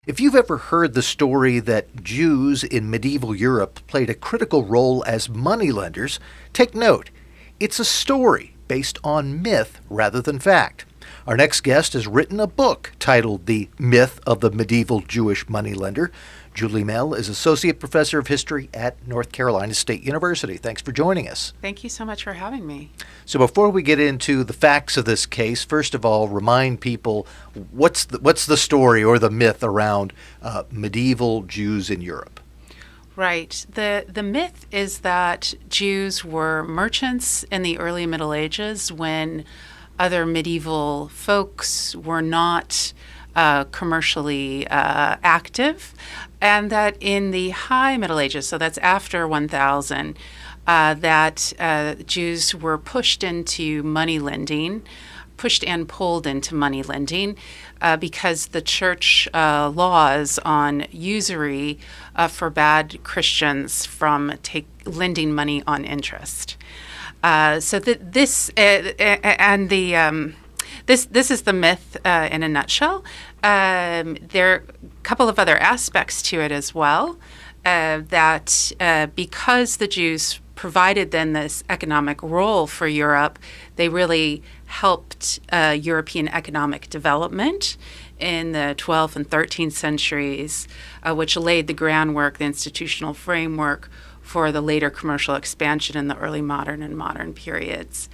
If you've ever heard the story that Jews in medieval Europe played a critical role as moneylenders, take note. It's a story based on myth rather than fact. Our next guest has written a book titled The Myth of the Medieval Jewish Moneylender. Julie Mell is Associate Professor of History at North Carolina State University. Thanks for joining us. Thank you so much for having me. So before we get into the facts of this case, first of all, remind people what's the story or the myth around medieval Jews in Europe? Right. The myth is that Jews were merchants in the early Middle Ages when other medieval folks were not commercially active, and that in the High Middle Ages, so that's after 1000, that Jews were pushed into money lending, pushed and pulled into money lending because the church laws on usury forbade Christians from lending money on interest. This is the myth in a nutshell. There are a couple of other aspects to it as well, that because the Jews provided then this economic role for Europe, they really helped European economic development in the 12th and 13th centuries, which laid the groundwork, the institutional framework for the later commercial expansion in the early modern and modern periods.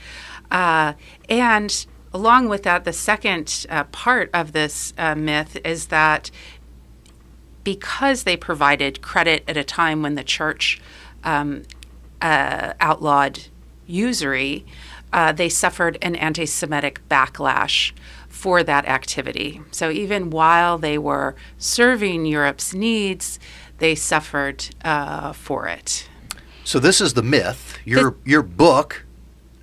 And along with that, the second part of this myth is that because they provided credit at a time when the church outlawed usury, they suffered an anti-Semitic backlash for that activity. So even while they were serving Europe's needs, they suffered for it. So this is the myth. Your book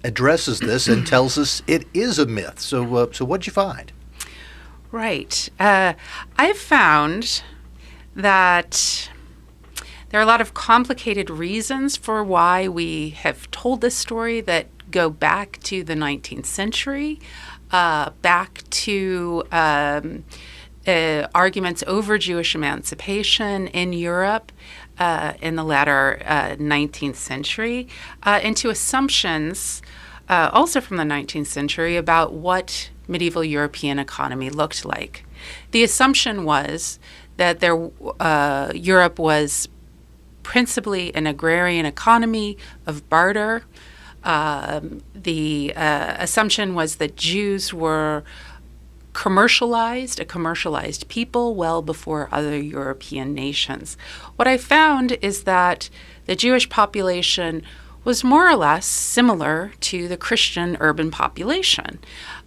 addresses this and tells us it is a myth. So what'd you find? Right. I've found that there are a lot of complicated reasons for why we have told this story that go back to the 19th century, back to arguments over Jewish emancipation in Europe in the latter 19th century, into assumptions also from the 19th century about what medieval European economy looked like. The assumption was that Europe was principally an agrarian economy of barter. The assumption was that Jews were a commercialized people well before other European nations. What I found is that the Jewish population was more or less similar to the Christian urban population.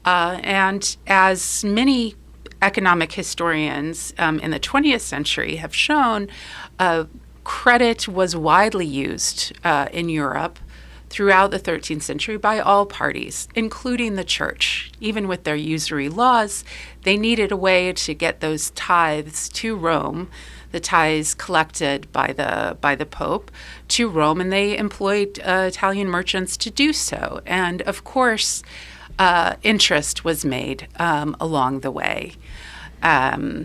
And as many economic historians in the 20th century have shown, credit was widely used in Europe throughout the 13th century by all parties, including the church. Even with their usury laws, they needed a way to get those tithes to Rome, the tithes collected by the Pope to Rome, and they employed Italian merchants to do so. And of course, interest was made along the way. I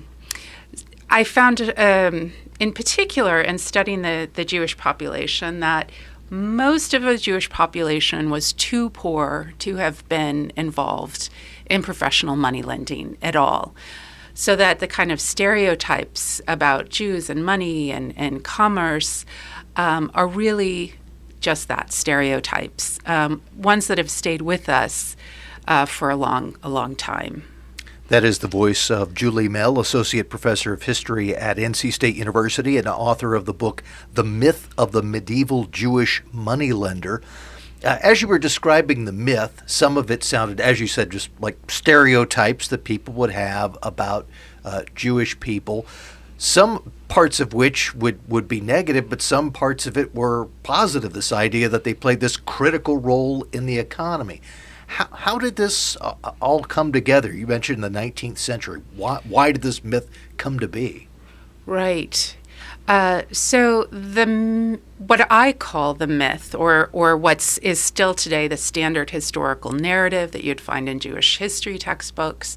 found, in particular, in studying the Jewish population, that most of the Jewish population was too poor to have been involved in professional money lending at all. So that the kind of stereotypes about Jews and money and commerce are really just that, stereotypes, ones that have stayed with us for a long time. That is the voice of Julie Mell, Associate Professor of History at NC State University and author of the book, The Myth of the Medieval Jewish Moneylender. As you were describing the myth, some of it sounded, as you said, just like stereotypes that people would have about Jewish people, some parts of which would be negative, but some parts of it were positive, this idea that they played this critical role in the economy. How did this all come together? You mentioned the 19th century. Why did this myth come to be? Right. So what I call the myth, or what is still today the standard historical narrative that you'd find in Jewish history textbooks,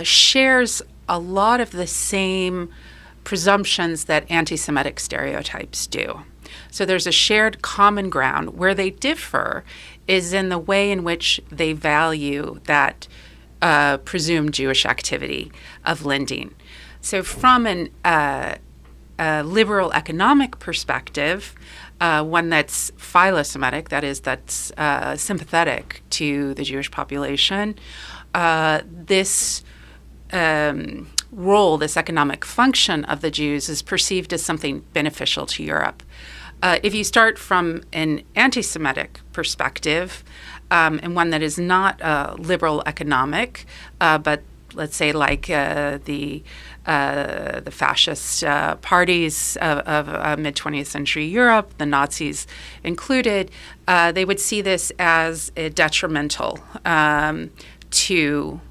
shares a lot of the same presumptions that anti-Semitic stereotypes do. So there's a shared common ground. Where they differ is in the way in which they value that presumed Jewish activity of lending. So from a liberal economic perspective, one that's philo-Semitic, that is, that's sympathetic to the Jewish population, this role, this economic function of the Jews is perceived as something beneficial to Europe. If you start from an anti-Semitic perspective, and one that is not liberal economic, but let's say like the fascist parties of mid-20th century Europe, the Nazis included, they would see this as detrimental to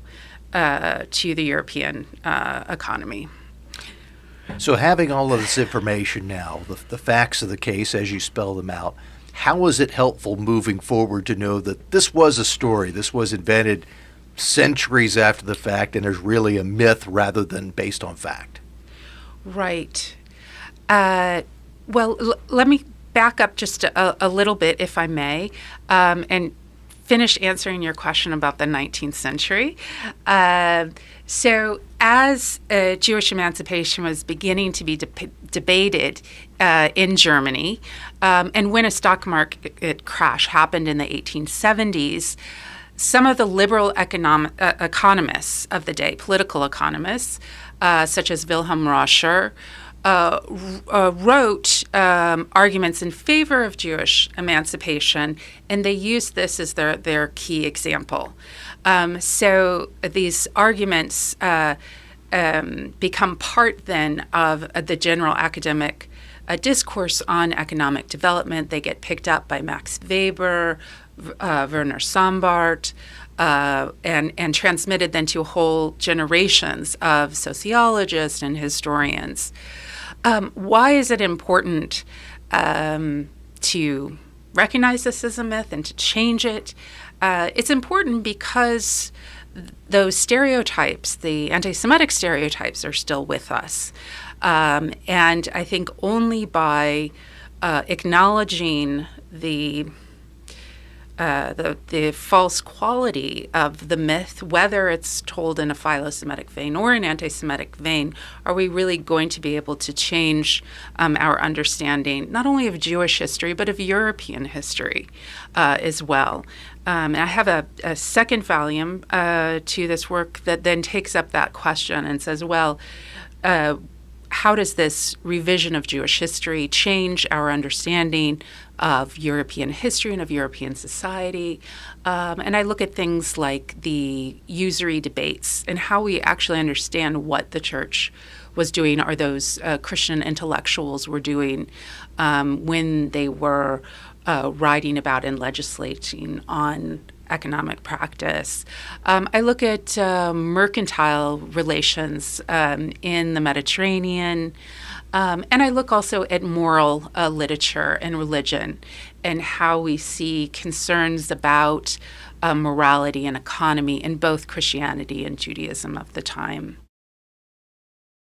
the European economy. So having all of this information now, the facts of the case as you spell them out, how is it helpful moving forward to know that this was a story, this was invented centuries after the fact, and there's really a myth rather than based on fact? Right. Let me back up just a little bit, if I may, and finish answering your question about the 19th century. So as Jewish emancipation was beginning to be debated in Germany, and when a stock market crash happened in the 1870s, some of the liberal economists of the day, political economists, such as Wilhelm Roscher, wrote arguments in favor of Jewish emancipation, and they used this as their key example. So these arguments become part then of the general academic discourse on economic development. They get picked up by Max Weber, Werner Sombart, and transmitted then to whole generations of sociologists and historians. Why is it important to recognize this as a myth and to change it? It's important because those stereotypes, the anti-Semitic stereotypes, are still with us. And I think only by acknowledging the false quality of the myth, whether it's told in a philo-Semitic vein or an anti-Semitic vein, are we really going to be able to change our understanding not only of Jewish history, but of European history as well. And I have a second volume to this work that then takes up that question and says, well, how does this revision of Jewish history change our understanding of European history and of European society? And I look at things like the usury debates and how we actually understand what the church was doing, or those Christian intellectuals were doing when they were writing about and legislating on economic practice. I look at mercantile relations in the Mediterranean, and I look also at moral literature and religion and how we see concerns about morality and economy in both Christianity and Judaism of the time.